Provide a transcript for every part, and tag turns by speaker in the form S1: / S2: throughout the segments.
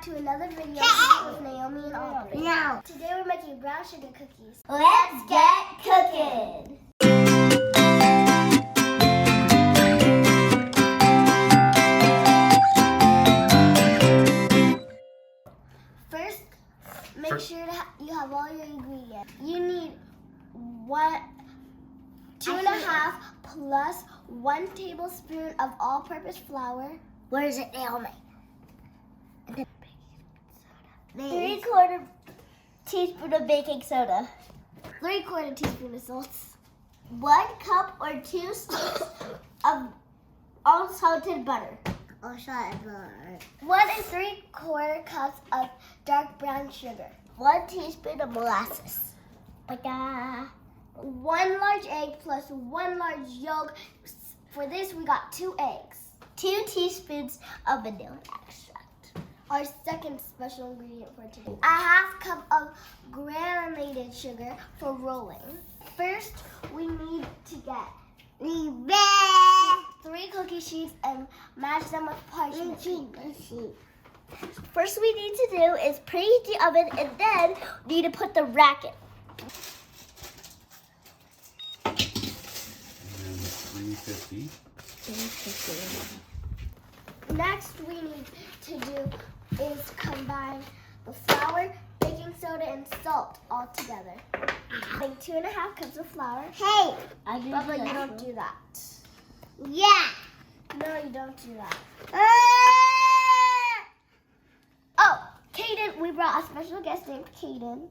S1: back to another video with Naomi and Aubrey.
S2: No.
S1: Today we're making brown sugar cookies.
S2: Let's get cooking.
S1: First, make sure you have all your ingredients. You need 2.5 plus 1 tablespoon of all-purpose flour.
S2: Where is it, Naomi?
S1: 3/4 teaspoon of baking soda. 3/4 teaspoon of salt. 1 cup or 2 sticks of unsalted butter. 1 3/4 cups of dark brown sugar.
S2: 1 teaspoon of molasses.
S1: 1 large egg plus 1 large yolk. For this, we got 2 eggs.
S2: 2 teaspoons of vanilla extract.
S1: Our second special ingredient for today. 1/2 cup of granulated sugar for rolling. First, we need to get 3 cookie sheets and match them with parchment paper.
S2: First we need to do is preheat the oven and then we need to put the rack in.
S3: 350.
S1: Next, we need to do is combine the flour, baking soda, and salt all together. Make 2.5 cups of flour.
S2: Hey!
S1: Bubba, you don't do that.
S2: Yeah!
S1: No, you don't do that.
S2: Ah!
S1: Oh, Kaden, we brought a special guest named Kaden.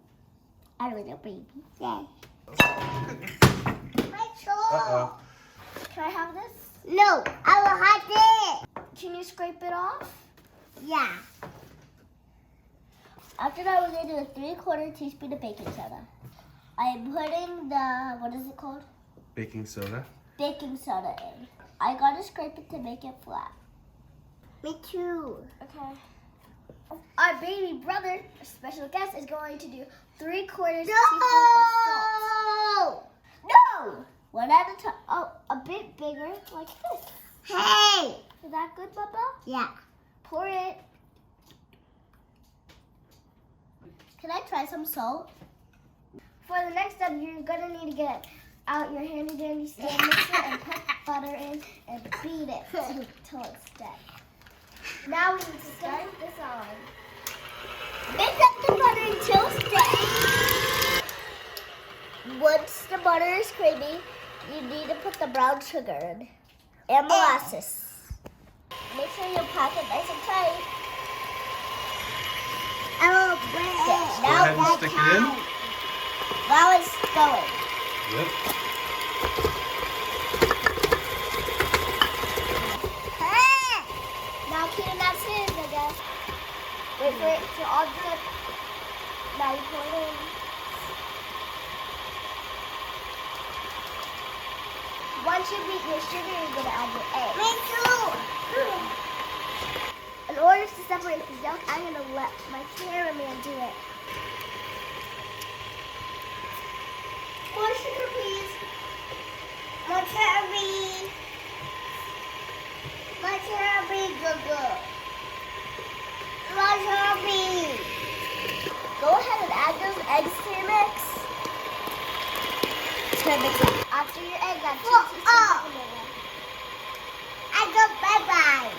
S2: Our little baby. Yeah.
S3: Uh-oh.
S1: Can I have this?
S2: No, I will have it.
S1: Can you scrape it off?
S2: Yeah. After that, we're going to do a 3/4 teaspoon of baking soda. I'm putting the, what is it called?
S3: Baking soda.
S2: Baking soda in. I got to scrape it to make it flat. Me too.
S1: Okay. Our baby brother, a special guest, is going to do 3/4 teaspoon of salt.
S2: No! One at a time.
S1: Oh, a bit bigger, like this.
S2: Hey!
S1: Is that good, Bubba?
S2: Yeah.
S1: Pour it.
S2: Can I try some salt?
S1: For the next step, you're gonna need to get out your handy dandy stand mixer and put butter in and beat it till it's stiff. Now we need to start this on.
S2: Mix up the butter until it's thick. Once the butter is creamy, you need to put the brown sugar in and molasses. Make sure you pack it nice and tight. I will bring it.
S3: Go ahead and stick it in.
S2: Now it's going.
S3: Yep.
S1: Now, Keaton, that's his, I guess. Wait for it to all dip. Now you pour it in. Once you beat your sugar, you're gonna add your egg.
S2: Me too.
S1: In order to separate the yolk, I'm gonna let my cameraman do it.
S2: More sugar, please. More cherry. More cherry, good. More cherry. Go ahead and add those eggs to your mix.
S1: After your egg, add 2
S2: Oh,
S1: teaspoons
S2: oh.
S1: of vanilla.
S2: I go bye-bye.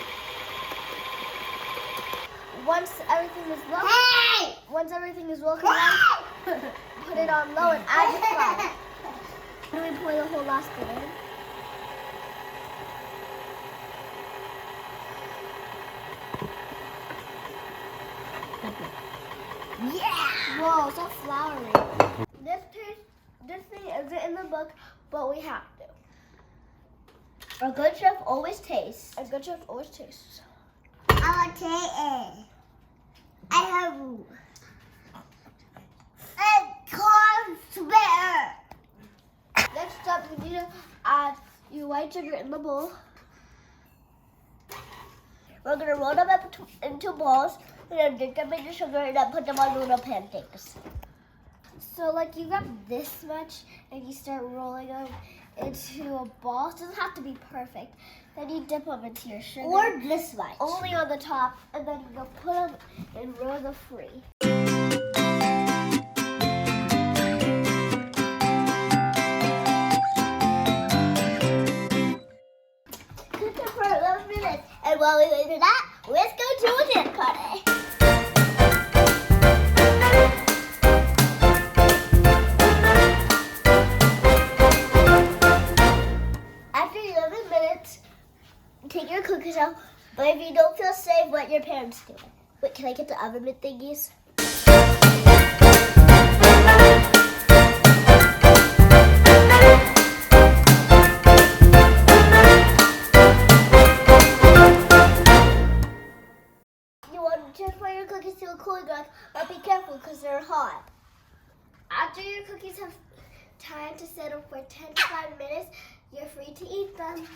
S1: Once everything is well,
S2: Hey!
S1: combined, put it on low and add your flour. Then we pour the whole last bit in.
S2: Yeah!
S1: Whoa, so floury. This thing isn't in the book, but we have to.
S2: A good chef always tastes.
S1: A good chef always tastes.
S2: I will take it. I have a corn sweater.
S1: Next up, we need to add your white sugar in the bowl.
S2: We're going to roll them up into balls and then dip them in the sugar and then put them on little pancakes.
S1: So, like, you got this much, and you start rolling them into a ball. It doesn't have to be perfect. Then you dip them into your sugar.
S2: Or this much.
S1: Only on the top, and then you put them in rows of 3.
S2: Cook them for 11 minutes. And while we wait for that, let's go to a dip party. After 11 minutes, take your cookies out. But if you don't feel safe, let your parents do it. Wait, can I get the oven mitt thingies? You want to transfer your cookies to a cooling rack, but be careful because they're hot.
S1: After your cookies have time to settle for 10 to 5 minutes, you're free to eat them.